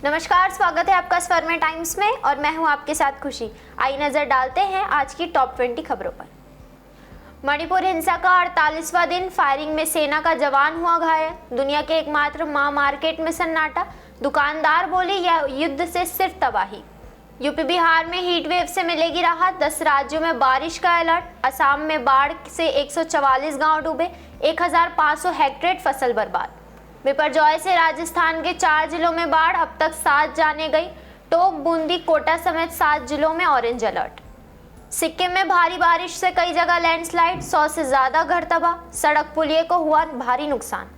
नमस्कार, स्वागत है आपका स्वर टाइम्स में और मैं हूं आपके साथ खुशी। आइए नजर डालते हैं आज की टॉप 20 खबरों पर। मणिपुर हिंसा का 48वां दिन, फायरिंग में सेना का जवान हुआ घायल। दुनिया के एकमात्र मां मार्केट में सन्नाटा, दुकानदार बोले यह युद्ध से सिर्फ तबाही। यूपी बिहार में हीट वेव से मिलेगी राहत, 10 राज्यों में बारिश का अलर्ट। असम में बाढ़ से 144 गांव डूबे, 1500 हेक्टेयर फसल बर्बाद। बिपरजॉय से राजस्थान के 4 जिलों में बाढ़, अब तक 7 जाने गई। टोंक, बूंदी, कोटा समेत 7 जिलों में ऑरेंज अलर्ट। सिक्किम में भारी बारिश से कई जगह लैंडस्लाइड, 100 से ज्यादा घर तबाह, सड़क पुलिये को हुआ भारी नुकसान।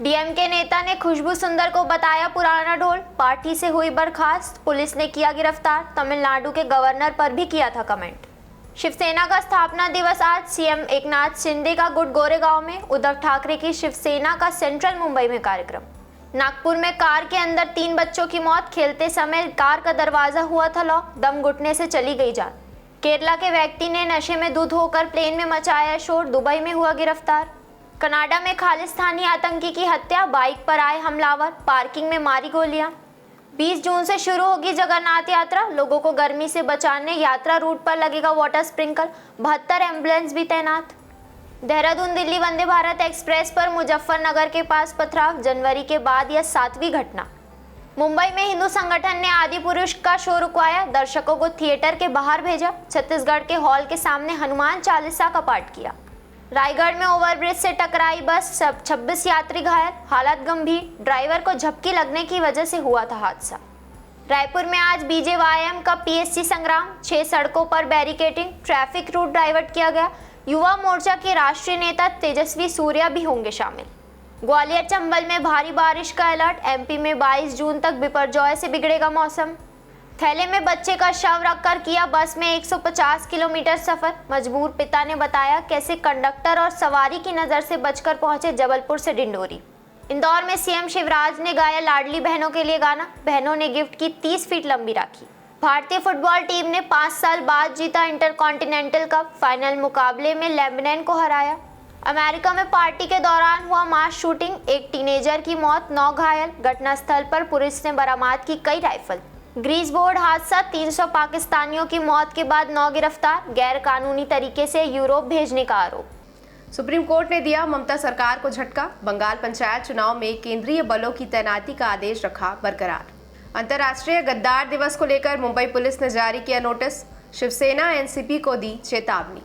डीएमके नेता ने खुशबू सुंदर को बताया पुराना ढोल, पार्टी से हुई बर्खास्त, पुलिस ने किया गिरफ्तार। तमिलनाडु के गवर्नर पर भी किया था कमेंट। शिवसेना का स्थापना दिवस आज, सीएम एकनाथ शिंदे का गुड गोरेगांव में, उद्धव ठाकरे की शिवसेना का सेंट्रल मुंबई में कार्यक्रम। नागपुर में कार के अंदर 3 बच्चों की मौत, खेलते समय कार का दरवाजा हुआ था लॉक, दम घुटने से चली गई जान। केरला के व्यक्ति ने नशे में धुत होकर प्लेन में मचाया शोर, दुबई में हुआ गिरफ्तार। कनाडा में खालिस्तानी आतंकी की हत्या, बाइक पर आए हमलावर, पार्किंग में मारी गोलियां। 20 जून से शुरू होगी जगन्नाथ यात्रा, लोगों को गर्मी से बचाने यात्रा रूट पर लगेगा वाटर स्प्रिंकल, 72 एम्बुलेंस भी तैनात। देहरादून दिल्ली वंदे भारत एक्सप्रेस पर मुजफ्फरनगर के पास पथराव, जनवरी के बाद यह 7वीं घटना। मुंबई में हिंदू संगठन ने आदि पुरुष का शो रुकवाया, दर्शकों को थिएटर के बाहर भेजा। छत्तीसगढ़ के हॉल के सामने हनुमान चालीसा का पाठ किया। रायगढ़ में ओवरब्रिज से टकराई बस, 26 यात्री घायल, हालत गंभीर, ड्राइवर को झपकी लगने की वजह से हुआ था हादसा। रायपुर में आज बीजेवाईएम का पीएससी संग्राम, 6 सड़कों पर बैरिकेडिंग, ट्रैफिक रूट डाइवर्ट किया गया। युवा मोर्चा के राष्ट्रीय नेता तेजस्वी सूर्या भी होंगे शामिल। ग्वालियर चंबल में भारी बारिश का अलर्ट, एमपी में 22 जून तक बिपरजॉय से बिगड़ेगा मौसम। थैले में बच्चे का शव रखकर किया बस में 150 किलोमीटर सफर, मजबूर पिता ने बताया कैसे कंडक्टर और सवारी की नजर से बचकर पहुंचे जबलपुर से डिंडोरी। इंदौर में सीएम शिवराज ने गाया लाडली बहनों के लिए गाना, बहनों ने गिफ्ट की 30 फीट लंबी राखी। भारतीय फुटबॉल टीम ने 5 साल बाद जीता इंटरकॉन्टिनेंटल कप, फाइनल मुकाबले में लेबनान को हराया। अमेरिका में पार्टी के दौरान हुआ मास शूटिंग, एक टीनेजर की मौत, 9 घायल, घटनास्थल पर पुलिस ने बरामद की कई राइफल। ग्रीस बोर्ड हादसा, 300 पाकिस्तानियों की मौत के बाद 9 गिरफ्तार, गैर कानूनी तरीके से यूरोप भेजने का आरोप। सुप्रीम कोर्ट ने दिया ममता सरकार को झटका, बंगाल पंचायत चुनाव में केंद्रीय बलों की तैनाती का आदेश रखा बरकरार। अंतर्राष्ट्रीय गद्दार दिवस को लेकर मुंबई पुलिस ने जारी किया नोटिस, शिवसेना एनसीपी को दी चेतावनी।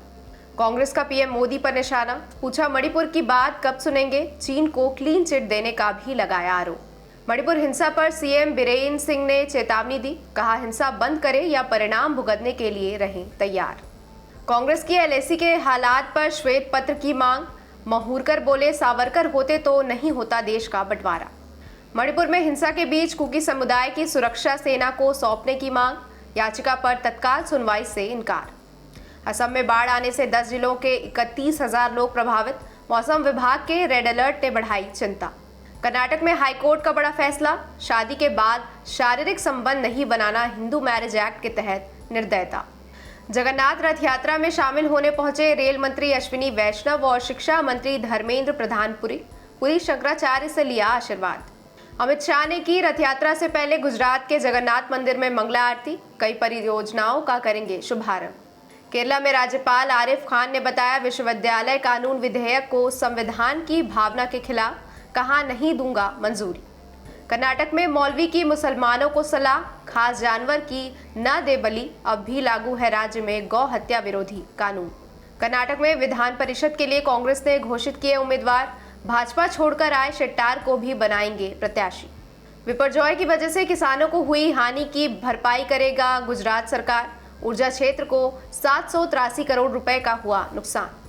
कांग्रेस का पीएम मोदी पर निशाना, पूछा मणिपुर की बात कब सुनेंगे, चीन को क्लीन चिट देने का भी लगाया आरोप। मणिपुर हिंसा पर सीएम बीरेन सिंह ने चेतावनी दी, कहा हिंसा बंद करें या परिणाम भुगतने के लिए रहें तैयार। कांग्रेस की एलएसी के हालात पर श्वेत पत्र की मांग, महूरकर बोले सावरकर होते तो नहीं होता देश का बंटवारा। मणिपुर में हिंसा के बीच कुकी समुदाय की सुरक्षा सेना को सौंपने की मांग, याचिका पर तत्काल सुनवाई से इनकार। असम में बाढ़ आने से 10 जिलों के 31,000 लोग प्रभावित, मौसम विभाग के रेड अलर्ट ने बढ़ाई चिंता। कर्नाटक में हाईकोर्ट का बड़ा फैसला, शादी के बाद शारीरिक संबंध नहीं बनाना हिंदू मैरिज एक्ट के तहत निर्दयता। जगन्नाथ रथ यात्रा में शामिल होने पहुंचे रेल मंत्री अश्विनी वैष्णव और शिक्षा मंत्री धर्मेंद्र प्रधान पुरी शंकराचार्य से लिया आशीर्वाद। अमित शाह ने की रथ यात्रा से पहले गुजरात के जगन्नाथ मंदिर में मंगला आरती, कई परियोजनाओं का करेंगे शुभारंभ। केरला में राज्यपाल आरिफ खान ने बताया विश्वविद्यालय कानून विधेयक को संविधान की भावना के खिलाफ, कहा नहीं दूंगा मंजूरी। कर्नाटक में मौलवी की मुसलमानों को सलाह, खास जानवर की न दे बलि, अब भी लागू है राज्य में गौ हत्या विरोधी कानून। कर्नाटक में विधान परिषद के लिए कांग्रेस ने घोषित किए उम्मीदवार, भाजपा छोड़कर आए शेट्टार को भी बनाएंगे प्रत्याशी। विपरजॉय की वजह से किसानों को हुई हानि की भरपाई करेगा गुजरात सरकार, ऊर्जा क्षेत्र को 783 करोड़ रुपए का हुआ नुकसान।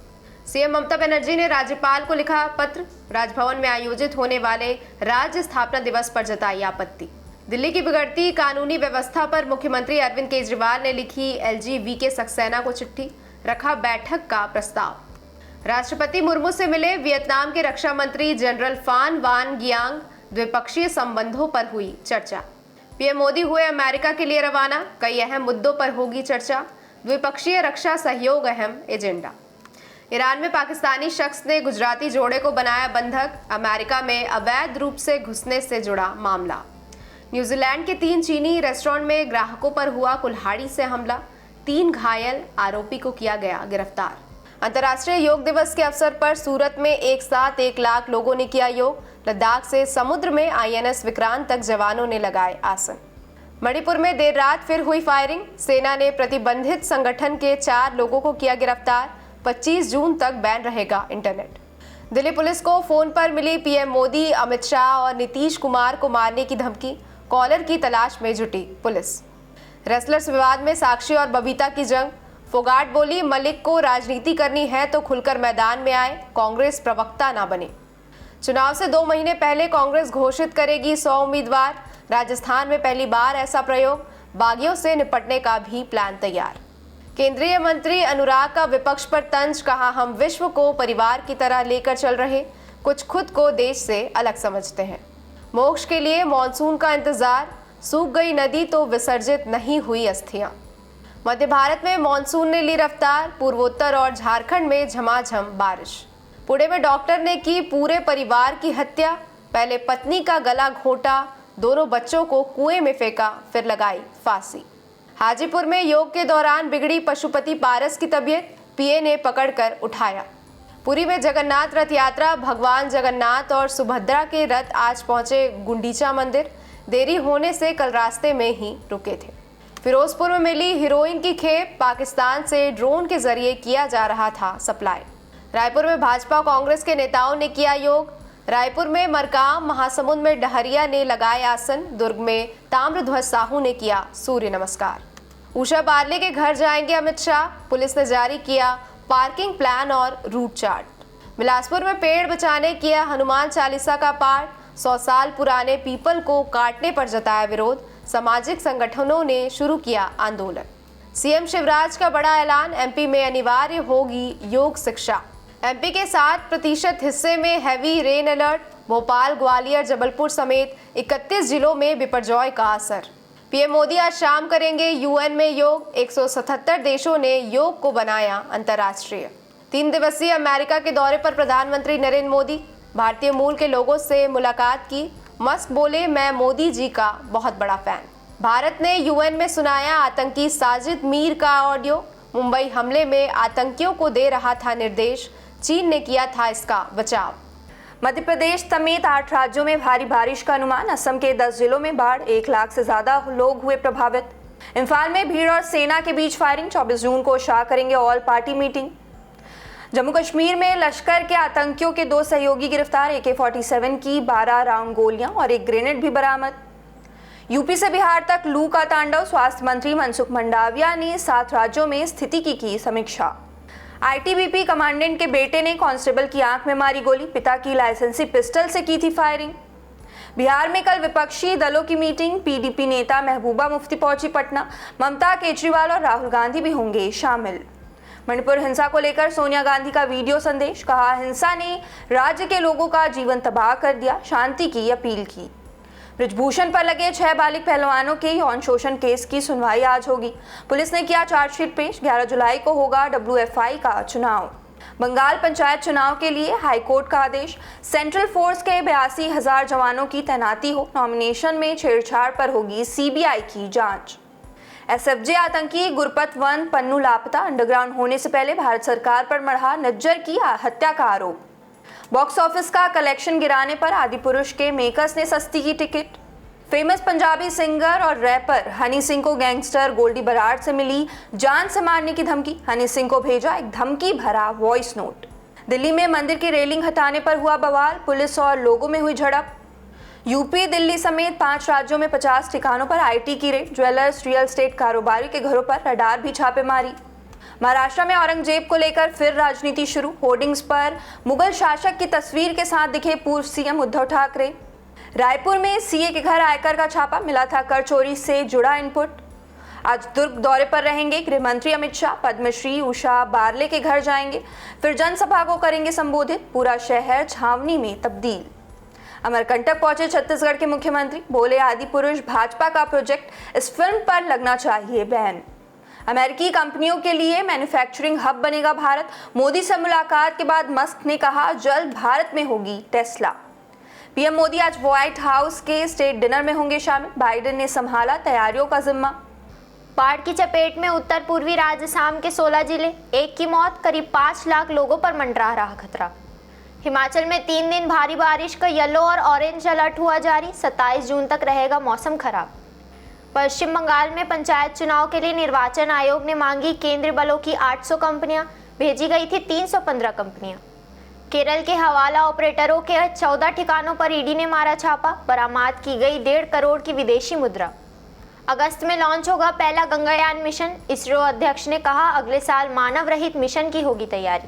सीएम ममता बनर्जी ने राज्यपाल को लिखा पत्र, राजभवन में आयोजित होने वाले राज्य स्थापना दिवस पर जताई आपत्ति। दिल्ली की बिगड़ती कानूनी व्यवस्था पर मुख्यमंत्री अरविंद केजरीवाल ने लिखी एलजी वीके सक्सेना को चिट्ठी, रखा बैठक का प्रस्ताव। राष्ट्रपति मुर्मू से मिले वियतनाम के रक्षा मंत्री जनरल फान वान गियांग, द्विपक्षीय संबंधों पर हुई चर्चा। पीएम मोदी हुए अमेरिका के लिए रवाना, कई अहम मुद्दों पर होगी चर्चा, द्विपक्षीय रक्षा सहयोग अहम एजेंडा। ईरान में पाकिस्तानी शख्स ने गुजराती जोड़े को बनाया बंधक, अमेरिका में अवैध रूप से घुसने से जुड़ा मामला। न्यूजीलैंड के 3 चीनी रेस्टोरेंट में ग्राहकों पर हुआ कुल्हाड़ी से हमला, 3 घायल, आरोपी को किया गया गिरफ्तार। अंतर्राष्ट्रीय योग दिवस के अवसर पर सूरत में एक साथ 1 लाख लोगों ने किया योग। लद्दाख से समुद्र में INS विक्रांत तक जवानों ने लगाए आसन। मणिपुर में देर रात फिर हुई फायरिंग, सेना ने प्रतिबंधित संगठन के 4 लोगों को किया गिरफ्तार। 25 जून तक बैन रहेगा इंटरनेट। दिल्ली पुलिस को फोन पर मिली PM मोदी, अमित शाह और नीतीश कुमार को मारने की धमकी, कॉलर की तलाश में जुटी पुलिस। रेसलर्स विवाद में साक्षी और बबीता की जंग, फोगाट बोली मलिक को राजनीति करनी है तो खुलकर मैदान में आए, कांग्रेस प्रवक्ता ना बने। चुनाव से 2 महीने पहले कांग्रेस घोषित करेगी 100 उम्मीदवार, राजस्थान में पहली बार ऐसा प्रयोग, बागियों से निपटने का भी प्लान तैयार। केंद्रीय मंत्री अनुराग का विपक्ष पर तंज, कहा हम विश्व को परिवार की तरह लेकर चल रहे, कुछ खुद को देश से अलग समझते हैं। मोक्ष के लिए मॉनसून का इंतजार, सूख गई नदी तो विसर्जित नहीं हुई अस्थियां। मध्य भारत में मॉनसून ने ली रफ्तार, पूर्वोत्तर और झारखंड में झमाझम बारिश। पुणे में डॉक्टर ने की पूरे परिवार की हत्या, पहले पत्नी का गला घोंटा, दोनों बच्चों को कुएं में फेंका, फिर लगाई फांसी। हाजीपुर में योग के दौरान बिगड़ी पशुपति पारस की तबीयत, PA ने पकड़कर उठाया। पुरी में जगन्नाथ रथ यात्रा, भगवान जगन्नाथ और सुभद्रा के रथ आज पहुंचे गुंडीचा मंदिर, देरी होने से कल रास्ते में ही रुके थे। फिरोजपुर में मिली हीरोइन की खेप, पाकिस्तान से ड्रोन के जरिए किया जा रहा था सप्लाई। रायपुर में भाजपा कांग्रेस के नेताओं ने किया योग। रायपुर में मरकाम, महासमुंद में डहरिया ने लगाए आसन, दुर्ग में ताम्रध्वज साहू ने किया सूर्य नमस्कार। उषा बारले के घर जाएंगे अमित शाह, पुलिस ने जारी किया पार्किंग प्लान और रूट चार्ट। बिलासपुर में पेड़ बचाने किया हनुमान चालीसा का पाठ, 100 साल पुराने पीपल को काटने पर जताया विरोध, सामाजिक संगठनों ने शुरू किया आंदोलन। CM शिवराज का बड़ा ऐलान, MP में अनिवार्य होगी योग शिक्षा। MP के 7% हिस्से में heavy rain alert, Bhopal, Gwalior, Jabalpur समेत 31 जिलों में बिपरजॉय का असर। PM मोदी आज शाम करेंगे UN में योग, 177 देशों ने योग को बनाया अंतर्राष्ट्रीय। 3 दिवसीय अमेरिका के दौरे पर प्रधानमंत्री नरेंद्र मोदी, भारतीय मूल के लोगों से मुलाकात की। मस्क बोले मैं मोदी जी का बहुत बड़ा फैन। भारत ने UN में सुनाया आतंकी साजिद मीर का ऑडियो, मुंबई हमले में आतंकियों को दे रहा था निर्देश, चीन ने किया था इसका बचाव। मध्य प्रदेश समेत 8 राज्यों में भारी बारिश का अनुमान, असम के 10 जिलों में बाढ़, 1 लाख से ज्यादा लोग हुए प्रभावित। इम्फाल में भीड़ और सेना के बीच फायरिंग, 24 जून को शाह करेंगे all party meeting. Jammu Kashmir में लश्कर के आतंकियों के 2 सहयोगी गिरफ्तार, AK-47 की 12 राउंड गोलियां और 1 ग्रेनेड भी बरामद। यूपी से बिहार तक लू का तांडव, स्वास्थ्य मंत्री मनसुख मंडाविया ने 7 राज्यों में स्थिति की समीक्षा। ITBP कमांडेंट के बेटे ने कांस्टेबल की आंख में मारी गोली, पिता की लाइसेंसी पिस्टल से की थी फायरिंग। बिहार में कल विपक्षी दलों की मीटिंग, PDP नेता महबूबा मुफ्ती पहुंची पटना, ममता, केजरीवाल और राहुल गांधी भी होंगे शामिल। मणिपुर हिंसा को लेकर सोनिया गांधी का वीडियो संदेश, कहा हिंसा ने राज्य के लोगों का जीवन तबाह कर दिया, शांति की अपील की। ब्रिजभूषण पर लगे 6 बालिग पहलवानों के यौन शोषण केस की सुनवाई आज होगी, पुलिस ने किया चार्जशीट पेश। 11 जुलाई को होगा WFI का चुनाव। बंगाल पंचायत चुनाव के लिए हाईकोर्ट का आदेश, सेंट्रल फोर्स के 82,000 जवानों की तैनाती हो, नॉमिनेशन में छेड़छाड़ पर होगी CBI की जांच। SFJ आतंकी गुरपत वन पन्नू लापता, अंडरग्राउंड होने से पहले भारत सरकार पर मढ़ा नज्जर की हत्या का आरोप। बॉक्स ऑफिस का कलेक्शन गिराने पर आदिपुरुष के मेकर्स ने सस्ती की टिकट। फेमस पंजाबी सिंगर और रैपर हनी सिंह को गैंगस्टर गोल्डी बराड़ से मिली जान से मारने की धमकी, हनी सिंह को भेजा एक धमकी भरा वॉइस नोट। दिल्ली में मंदिर की रेलिंग हटाने पर हुआ बवाल, पुलिस और लोगों में हुई झड़प। यूपी, दिल्ली समेत 5 राज्यों में 50 ठिकानों पर IT की रेड, ज्वेलर्स, रियल एस्टेट कारोबारी के घरों पर रडार भी छापेमारी। महाराष्ट्र में औरंगजेब को लेकर फिर राजनीति शुरू, होर्डिंग्स पर मुगल शासक की तस्वीर के साथ दिखे पूर्व CM उद्धव ठाकरे। रायपुर में CA के घर आयकर का छापा, मिला था कर चोरी से जुड़ा इनपुट। आज दुर्ग दौरे पर रहेंगे गृह मंत्री अमित शाह, पद्मश्री उषा बारले के घर जाएंगे, फिर जनसभा को करेंगे संबोधित, पूरा शहर छावनी में तब्दील। अमरकंटक पहुंचे छत्तीसगढ़ के मुख्यमंत्री, बोले आदिपुरुष भाजपा का प्रोजेक्ट, इस फिल्म पर लगना चाहिए बैन। अमेरिकी कंपनियों के लिए मैन्युफैक्चरिंग हब बनेगा भारत, मोदी से मुलाकात के बाद मस्क ने कहा जल्द भारत में होगी टेस्ला। पीएम मोदी आज व्हाइट हाउस के स्टेट डिनर में होंगे शामिल। बाइडेन ने संभाला तैयारियों का जिम्मा। बाढ़ की चपेट में उत्तर पूर्वी राज्य असम के 16 जिले, एक की मौत, करीब 5 लाख लोगों पर मंडरा रहा खतरा। हिमाचल में 3 दिन भारी बारिश का येलो और ऑरेंज अलर्ट हुआ जारी, 27 जून तक रहेगा मौसम खराब। पश्चिम बंगाल में पंचायत चुनाव के लिए निर्वाचन आयोग ने मांगी केंद्रीय बलों की 800 कंपनियां, भेजी गई थी 315 कंपनियां। केरल के हवाला ऑपरेटरों के 14 ठिकानों पर ईडी ने मारा छापा, बरामद की गई 1.5 करोड़ की विदेशी मुद्रा। अगस्त में लॉन्च होगा पहला गंगायान मिशन, इसरो अध्यक्ष ने कहा अगले साल मानव रहित मिशन की होगी तैयारी।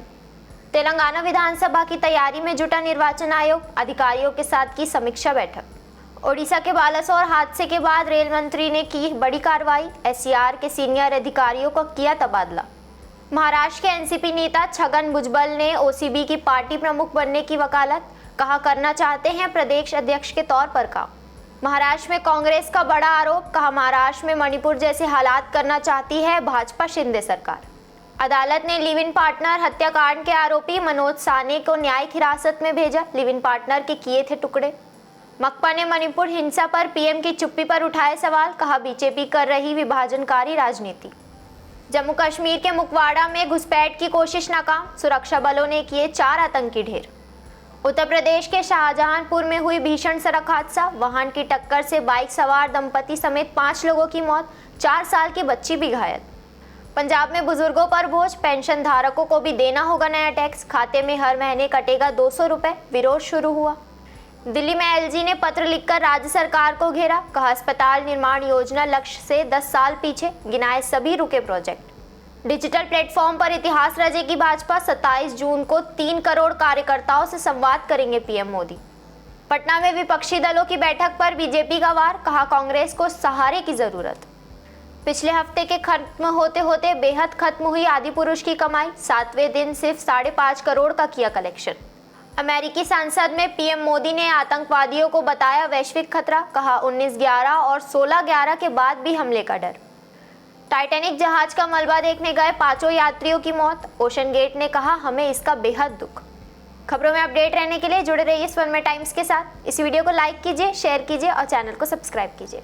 तेलंगाना विधानसभा की तैयारी में जुटा निर्वाचन आयोग, अधिकारियों के साथ की समीक्षा बैठक। ओडिशा के बालासोर हादसे के बाद रेल मंत्री ने की बड़ी कार्रवाई, एससीआर के सीनियर अधिकारियों का किया तबादला। महाराष्ट्र के एनसीपी नेता छगन भुजबल ने ओसीबी की पार्टी प्रमुख बनने की वकालत, कहा करना चाहते हैं प्रदेश अध्यक्ष के तौर पर काम। महाराष्ट्र में कांग्रेस का बड़ा आरोप, कहा महाराष्ट्र में मणिपुर जैसे हालात करना चाहती है भाजपा शिंदे सरकार। अदालत ने लिव इन पार्टनर हत्याकांड के आरोपी मनोज साहनी को न्यायिक हिरासत में भेजा, लिव इन पार्टनर के किए थे टुकड़े। मकपा ने मणिपुर हिंसा पर पीएम की चुप्पी पर उठाए सवाल, कहा बीजेपी कर रही विभाजनकारी राजनीति। जम्मू कश्मीर के मुकवाड़ा में घुसपैठ की कोशिश नाकाम, सुरक्षा बलों ने किए 4 आतंकी ढेर। उत्तर प्रदेश के शाहजहांपुर में हुई भीषण सड़क हादसा, वाहन की टक्कर से बाइक सवार दंपति समेत 5 लोगों की मौत, 4 साल की बच्ची भी घायल। पंजाब में बुजुर्गों पर बोझ, पेंशन धारकों को भी देना होगा नया टैक्स, खाते में हर महीने कटेगा 200 रुपए, विरोध शुरू हुआ। दिल्ली में एलजी ने पत्र लिखकर राज्य सरकार को घेरा, कहा अस्पताल निर्माण योजना लक्ष्य से 10 साल पीछे, गिनाए सभी रुके प्रोजेक्ट। डिजिटल प्लेटफॉर्म पर इतिहास रचेगी भाजपा, 27 जून को 3 करोड़ कार्यकर्ताओं से संवाद करेंगे पीएम मोदी। पटना में विपक्षी दलों की बैठक पर बीजेपी का वार, कहा कांग्रेस को सहारे की जरूरत। पिछले हफ्ते के खत्म होते होते बेहद खत्म हुई आदिपुरुष की कमाई, 7वें दिन सिर्फ 5.5 करोड़ का किया कलेक्शन। अमेरिकी संसद में पीएम मोदी ने आतंकवादियों को बताया वैश्विक खतरा, कहा 19/11 और 16/11 के बाद भी हमले का डर। टाइटैनिक जहाज का मलबा देखने गए 5 यात्रियों की मौत, ओशन गेट ने कहा हमें इसका बेहद दुख। खबरों में अपडेट रहने के लिए जुड़े रहिए स्वर्णमय टाइम्स के साथ। इस वीडियो को लाइक कीजिए, शेयर कीजिए और चैनल को सब्सक्राइब कीजिए।